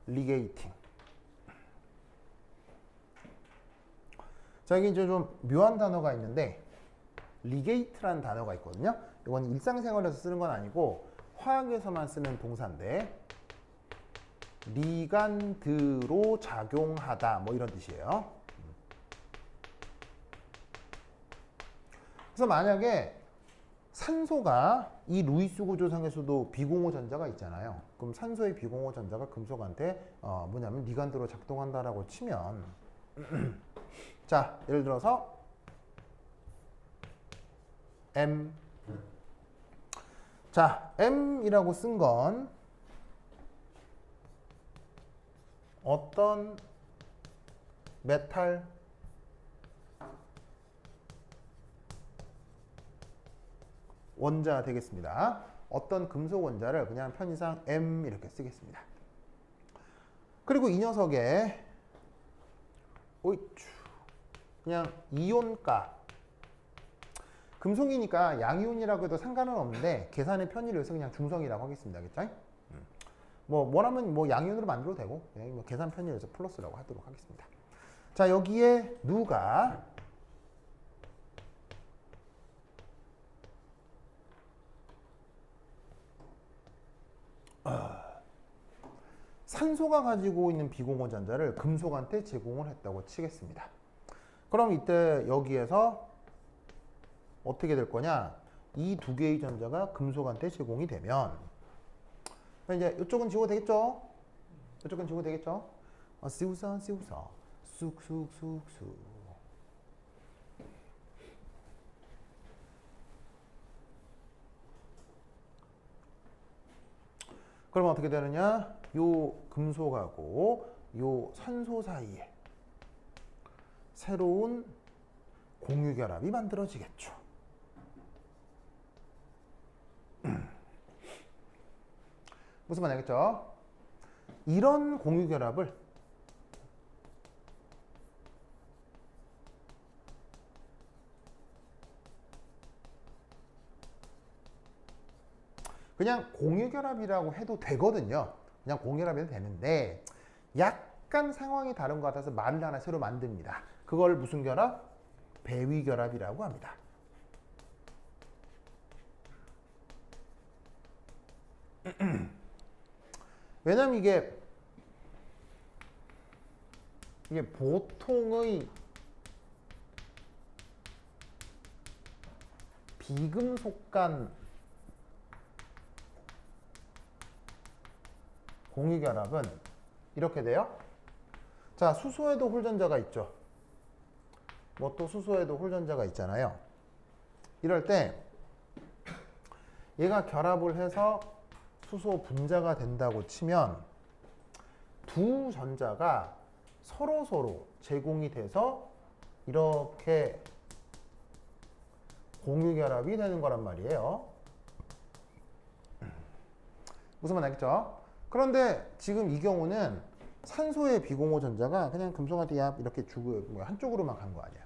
Speaker 1: ligating. 자, 여기 이제 좀 묘한 단어가 있는데 리게이트라는 단어가 있거든요. 이건 일상생활에서 쓰는 건 아니고 화학에서만 쓰는 동사인데 리간드로 작용하다 뭐 이런 뜻이에요. 그래서 만약에 산소가 이 루이스 구조상에서도 비공호 전자가 있잖아요. 그럼 산소의 비공호 전자가 금속한테 뭐냐면 리간드로 작동한다라고 치면 자, 예를 들어서 M. 자, M이라고 쓴 건 어떤 메탈 원자 되겠습니다. 어떤 금속 원자를 그냥 편의상 M 이렇게 쓰겠습니다. 그리고 이 녀석의 그냥 이온가, 금속이니까 양이온이라고 해도 상관은 없는데 계산의 편의를 위해서 그냥 중성이라고 하겠습니다. 알겠죠? 뭐라면 뭐 양이온으로 만들어도 되고 그냥 뭐 계산 편의를 위해서 플러스라고 하도록 하겠습니다. 자, 여기에 누가 산소가 가지고 있는 비공호 전자를 금속한테 제공을 했다고 치겠습니다. 그럼 이때 여기에서 어떻게 될 거냐? 이 두 개의 전자가 금속한테 제공이 되면 이제 이쪽은 지워도 되겠죠? 이쪽은 지워도 되겠죠? 씌우서 쑥쑥쑥쑥. 그러면 어떻게 되느냐? 요 금속하고 요 산소 사이에 새로운 공유결합이 만들어지겠죠. 무슨 말 알겠죠? 이런 공유결합을 그냥 공유결합이라고 해도 되거든요. 그냥 공유결합 해도 되는데 약간 상황이 다른 것 같아서 말을 하나 새로 만듭니다. 그걸 무슨 결합? 배위결합이라고 합니다. 왜냐면 이게 보통의 비금속 간 공유결합은 이렇게 돼요. 자, 수소에도 홀전자가 있죠. 뭐 또 수소에도 홀전자가 있잖아요. 이럴 때 얘가 결합을 해서 수소 분자가 된다고 치면 두 전자가 서로 제공이 돼서 이렇게 공유결합이 되는 거란 말이에요. 무슨 말 알겠죠? 그런데 지금 이 경우는 산소의 비공호 전자가 그냥 금속한테 얍 이렇게 주고 뭐 한쪽으로만 간 거 아니야.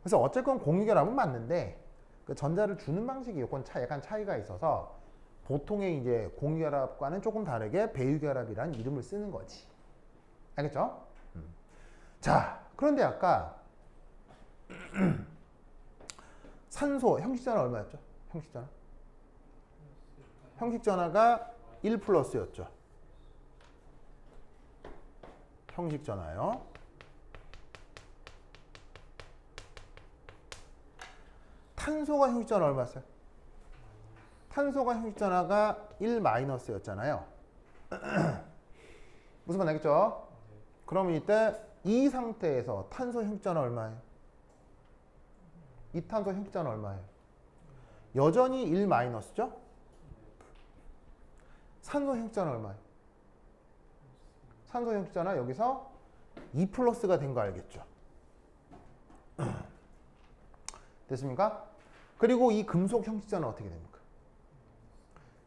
Speaker 1: 그래서 어쨌건 공유결합은 맞는데 그 전자를 주는 방식이 약간 차이가 있어서 보통의 이제 공유결합과는 조금 다르게 배유결합이라는 이름을 쓰는 거지. 알겠죠? 자, 그런데 아까 산소 형식전화 얼마였죠? 형식전화? 형식전화가 1 플러스였죠. 형식전화요. 탄소가 형식전화 얼마였어요? 탄소가 형식전화가 1 마이너스였잖아요. 무슨 말 알겠죠? 그러면 이때 이 상태에서 탄소 형식전화 얼마예요? 이 탄소 형식전화 얼마예요? 여전히 1 마이너스죠? 산소 형식전화 얼마예요? 산소 형식전화 여기서 2 플러스가 된 거 알겠죠? 됐습니까? 그리고 이 금속 형식전화 어떻게 됩니까?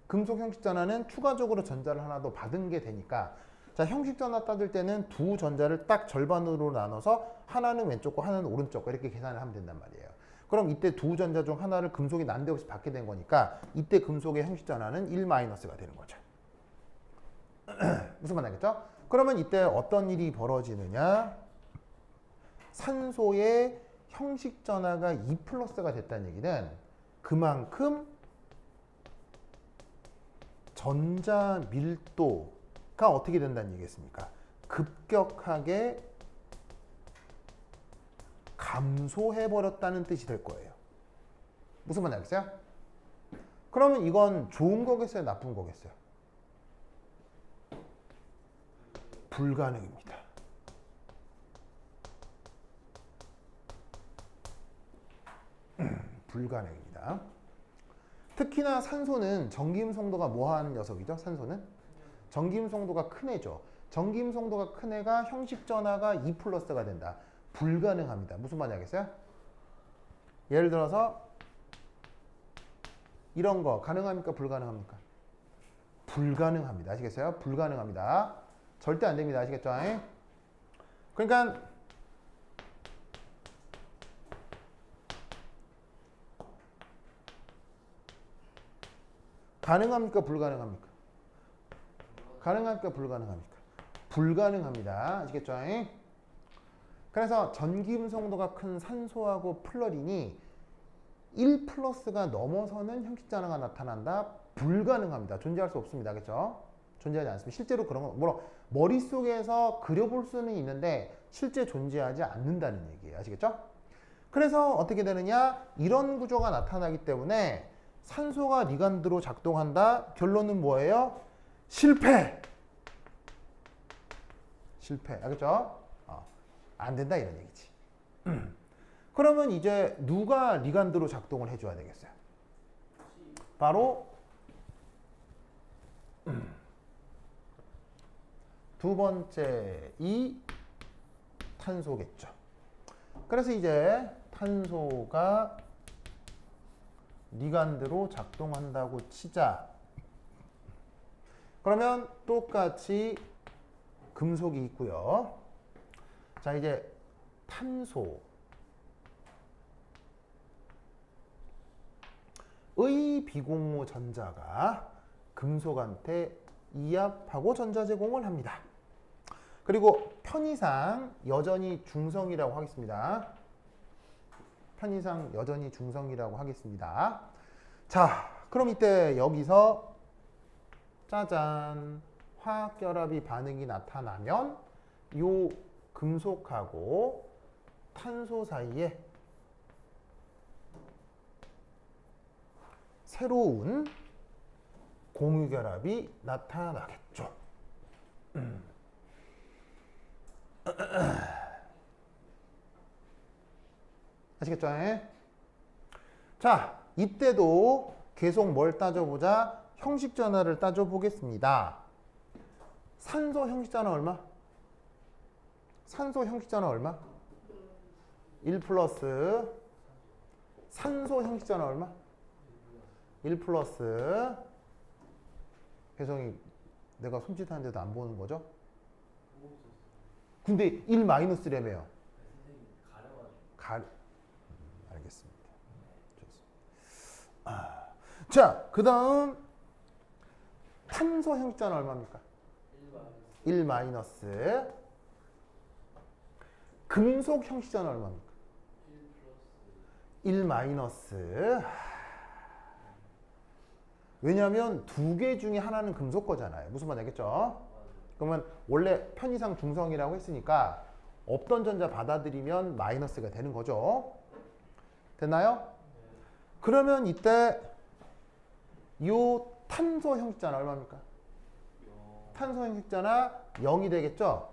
Speaker 1: 금속 형식전화는 추가적으로 전자를 하나 더 받은 게 되니까 자, 형식전화 따질 때는 두 전자를 딱 절반으로 나눠서 하나는 왼쪽 거 하나는 오른쪽 거 이렇게 계산을 하면 된단 말이에요. 그럼 이때 두 전자 중 하나를 금속이 난데없이 받게 된 거니까 이때 금속의 형식전화는 1 마이너스가 되는 거죠. 무슨 말 알겠죠? 그러면 이때 어떤 일이 벌어지느냐? 산소의 형식전화가 2 플러스가 됐다는 얘기는 그만큼 전자 밀도가 어떻게 된다는 얘기겠습니까? 급격하게 감소해버렸다는 뜻이 될 거예요. 무슨 말 알겠어요? 그러면 이건 좋은 거겠어요? 나쁜 거겠어요? 불가능입니다. 불가능입니다. 특히나 산소는 전기음성도가 뭐하는 녀석이죠? 산소는? 전기음성도가 큰 애죠. 전기음성도가 큰 애가 형식전화가 2 플러스가 된다. 불가능합니다. 무슨 말인지 알겠어요? 예를 들어서 이런 거 가능합니까? 불가능합니까? 불가능합니다. 아시겠어요? 불가능합니다. 절대 안 됩니다. 아시겠죠? 그러니까 가능합니까? 불가능합니까? 가능합니까? 불가능합니까? 불가능합니다. 아시겠죠? 그래서 전기음성도가 큰 산소하고 플러린이 1 플러스가 넘어서는 형식전화가 나타난다. 불가능합니다. 존재할 수 없습니다. 알겠죠? 존재하지 않습니다. 실제로 그런 거 뭐 머릿속에서 그려볼 수는 있는데 실제 존재하지 않는다는 얘기예요. 아시겠죠? 그래서 어떻게 되느냐? 이런 구조가 나타나기 때문에 산소가 리간드로 작동한다. 결론은 뭐예요? 실패. 실패. 알겠죠? 안 된다 이런 얘기지. 그러면 이제 누가 리간드로 작동을 해줘야 되겠어요? 바로 두 번째 이 탄소겠죠. 그래서 이제 탄소가 리간드로 작동한다고 치자. 그러면 똑같이 금속이 있고요. 자, 이제 탄소의 비공호 전자가 금속한테 이압하고 전자 제공을 합니다. 그리고 편의상 여전히 중성이라고 하겠습니다. 편의상 여전히 중성이라고 하겠습니다. 자, 그럼 이때 여기서 짜잔 화학결합이 반응이 나타나면 요 금속하고 탄소 사이에 새로운 공유결합이 나타나겠죠. 아시겠죠? 자, 이때도 계속 뭘 따져보자? 형식전화를 따져보겠습니다. 산소 형식전화 얼마? 산소 형식전화 얼마? 1 플러스. 산소 형식전화 얼마? 1 플러스. 혜성이 내가 손짓하는데도 안 보는 거죠?
Speaker 2: 보고 있었어요.
Speaker 1: 근데 1 마이너스래매요.
Speaker 2: 선생님 가려가지고.
Speaker 1: 알겠습니다. 좋습니다. 자, 그 다음 탄소 형식자는 얼마입니까? 1 마이너스. 금속 형식자는 얼마입니까?
Speaker 2: 1 플러스
Speaker 1: 1 마이너스. 왜냐하면 두 개 중에 하나는 금속 거잖아요. 무슨 말인지 알겠죠?
Speaker 2: 맞아요.
Speaker 1: 그러면 원래 편의상 중성이라고 했으니까 없던 전자 받아들이면 마이너스가 되는 거죠. 됐나요? 그러면 이때 요 탄소 형식자는 얼마입니까? 탄소 형식자나 0이 되겠죠?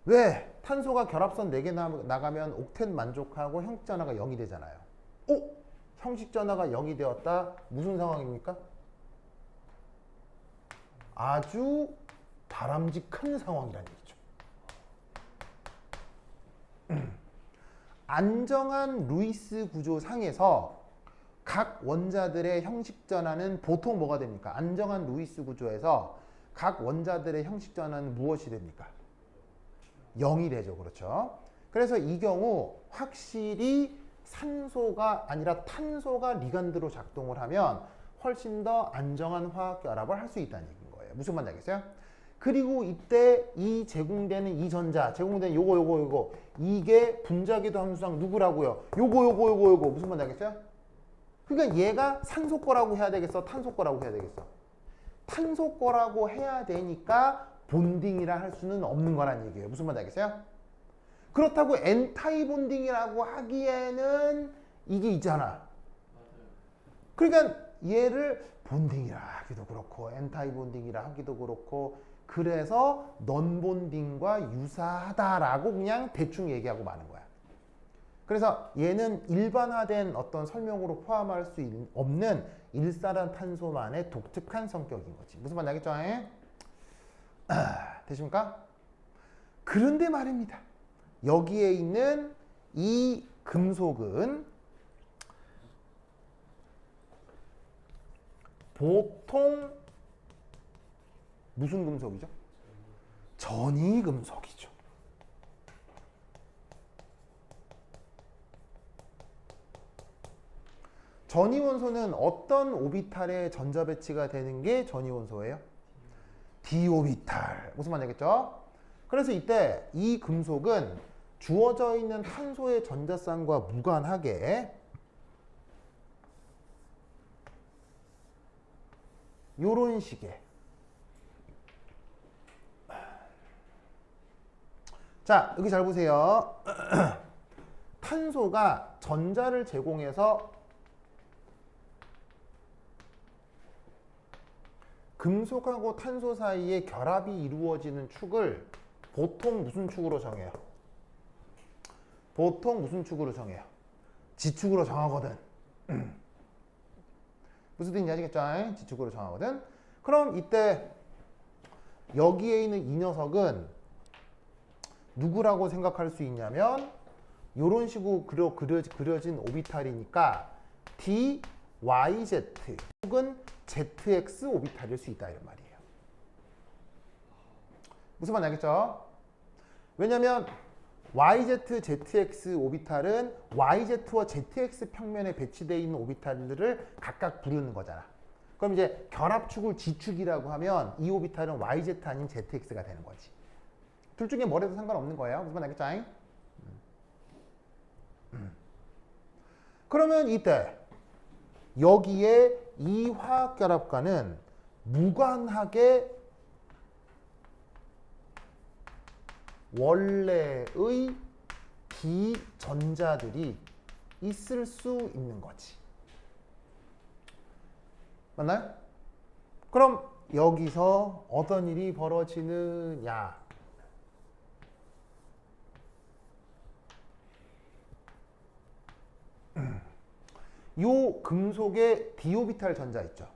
Speaker 1: 왜? 탄소가 결합선 4개 나가면 옥텐 만족하고 형식전화가 0이 되잖아요. 오! 형식전화가 0이 되었다. 무슨 상황입니까? 아주 바람직한 상황이라는 얘기죠. 안정한 루이스 구조상에서 각 원자들의 형식 전환은 보통 뭐가 됩니까? 안정한 루이스 구조에서 각 원자들의 형식 전환은 무엇이 됩니까? 0이 되죠. 그렇죠? 그래서 이 경우 확실히 산소가 아니라 탄소가 리간드로 작동을 하면 훨씬 더 안정한 화학 결합을 할 수 있다는 얘기인 거예요. 무슨 말인지 알겠어요? 그리고 이때 이 제공되는 이 전자, 제공되는 요거 이게 분자기도 함수상 누구라고요? 요거 무슨 말인지 알겠어요? 그러니까 얘가 산소 거라고 해야 되겠어? 탄소 거라고 해야 되겠어? 탄소 거라고 해야 되니까 본딩이라 할 수는 없는 거란 얘기예요. 무슨 말인지 알겠어요? 그렇다고 엔타이 본딩이라고 하기에는 이게 있잖아.
Speaker 2: 맞아요.
Speaker 1: 그러니까 얘를 본딩이라 하기도 그렇고 엔타이 본딩이라 하기도 그렇고 그래서 넌 본딩과 유사하다라고 그냥 대충 얘기하고 마는 거야. 그래서 얘는 일반화된 어떤 설명으로 포함할 수 없는 일산화탄소만의 독특한 성격인 거지. 무슨 말인지 알겠죠? 되십니까? 그런데 말입니다. 여기에 있는 이 금속은 보통 무슨 금속이죠? 전이 금속이죠. 전이 원소는 어떤 오비탈에 전자 배치가 되는 게 전이 원소예요? d 오비탈. 무슨 말인지 알겠죠? 그래서 이때 이 금속은 주어져 있는 탄소의 전자쌍과 무관하게 요런 식의 자, 여기 잘 보세요. 탄소가 전자를 제공해서 금속하고 탄소 사이에 결합이 이루어지는 축을 보통 무슨 축으로 정해요? 보통 무슨 축으로 정해요? 지축으로 정하거든. 무슨 뜻인지 아시겠죠? 지축으로 정하거든. 그럼 이때 여기에 있는 이 녀석은 누구라고 생각할 수 있냐면 이런 식으로 그려진 오비탈이니까 d, yz 혹은 zx 오비탈일 수 있다 이런 말이에요. 무슨 말인지 알겠죠? 왜냐면 YZ, ZX 오비탈은 YZ와 ZX 평면에 배치되어 있는 오비탈들을 각각 부르는 거잖아. 그럼 이제 결합축을 지축이라고 하면 이 오비탈은 YZ 아닌 ZX가 되는 거지. 둘 중에 뭐래도 상관없는 거예요. 무슨 말인지 알겠죠? 그러면 이때 여기에 이 화학결합과는 무관하게 원래의 비전자들이 있을 수 있는 거지. 맞나요? 그럼 여기서 어떤 일이 벌어지느냐? 요 금속의 디오비탈 전자 있죠.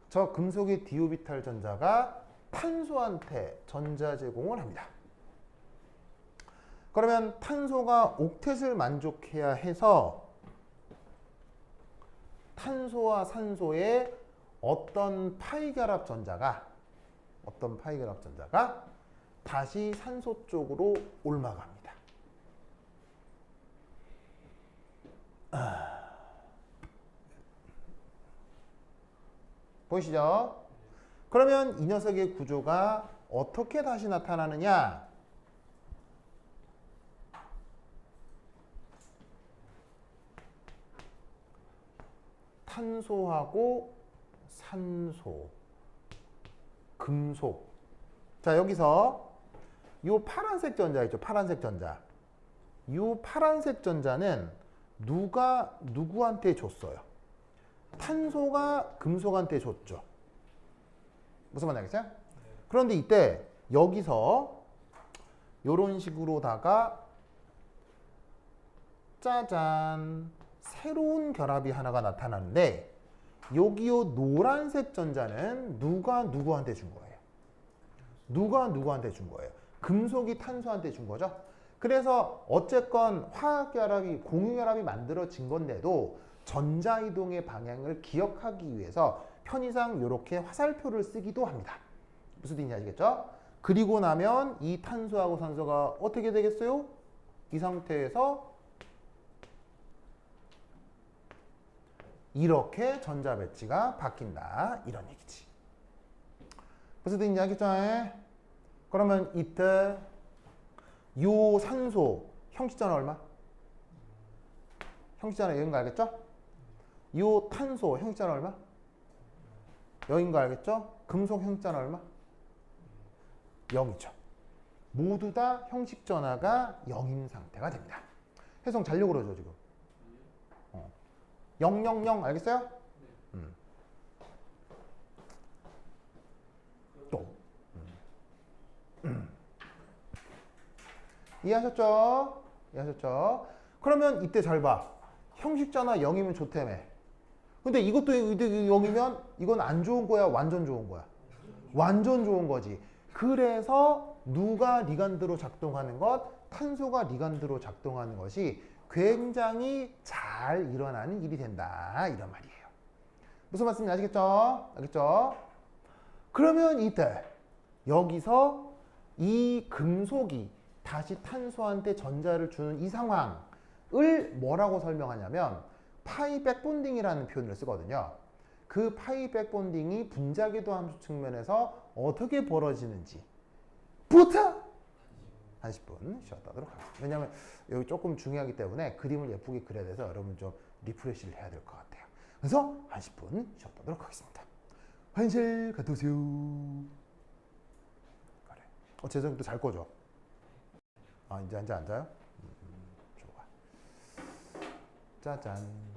Speaker 1: 저 금속의 디오비탈 전자가 탄소한테 전자 제공을 합니다. 그러면 탄소가 옥텟을 만족해야 해서 탄소와 산소의 어떤 파이결합 전자가 다시 산소 쪽으로 옮아갑니다. 보이시죠? 그러면 이 녀석의 구조가 어떻게 다시 나타나느냐? 탄소하고 산소, 금속. 자, 여기서 이 파란색 전자 있죠? 파란색 전자. 이 파란색 전자는 누가 누구한테 줬어요? 탄소가 금속한테 줬죠. 무슨 말인지 알겠어요? 그런데 이때 여기서 이런 식으로다가 짜잔 새로운 결합이 하나가 나타나는데 여기요 노란색 전자는 누가 누구한테 준 거예요? 누가 누구한테 준 거예요? 금속이 탄소한테 준 거죠. 그래서 어쨌건 화학결합이 공유결합이 만들어진 건데도 전자이동의 방향을 기억하기 위해서 편의상 이렇게 화살표를 쓰기도 합니다. 무슨 뜻인지 아시겠죠? 그리고 나면 이 탄소하고 산소가 어떻게 되겠어요? 이 상태에서 이렇게 전자 배치가 바뀐다. 이런 얘기지. 무슨 뜻인지 알겠죠? 그러면 이때 요 산소 형식자는 얼마? 형식자는 여긴 거 알겠죠? 요 탄소 형식자는 얼마? 여긴 거 알겠죠? 금속 형식자는 얼마? 0이죠. 모두 다 형식 전화가 0인 상태가 됩니다. 해성 자려고 그러죠 지금. 0, 0, 0 알겠어요? 또 이해하셨죠? 이해하셨죠? 그러면 이때 잘 봐. 형식 전화 0이면 좋다며. 근데 이것도 0이면 이건 안 좋은 거야? 완전 좋은 거야? 완전 좋은 거지. 그래서 누가 리간드로 작동하는 것? 탄소가 리간드로 작동하는 것이 굉장히 잘 일어나는 일이 된다. 이런 말이에요. 무슨 말씀인지 아시겠죠? 알겠죠? 그러면 이때 여기서 이 금속이 다시 탄소한테 전자를 주는 이 상황을 뭐라고 설명하냐면 파이 백본딩이라는 표현을 쓰거든요. 그 파이 백본딩이 분자궤도 함수 측면에서 어떻게 벌어지는지 부터 한 10분 쉬었다 하도록 하겠습니다. 왜냐하면 여기 조금 중요하기 때문에 그림을 예쁘게 그려야 돼서 여러분 좀 리프레시를 해야 될 것 같아요. 그래서 한 10분 쉬었다 하도록 하겠습니다. 화장실 갔다 오세요. 그래. 재정도 잘 꺼줘. 아, 이제 앉아요? 좋아. 짜잔.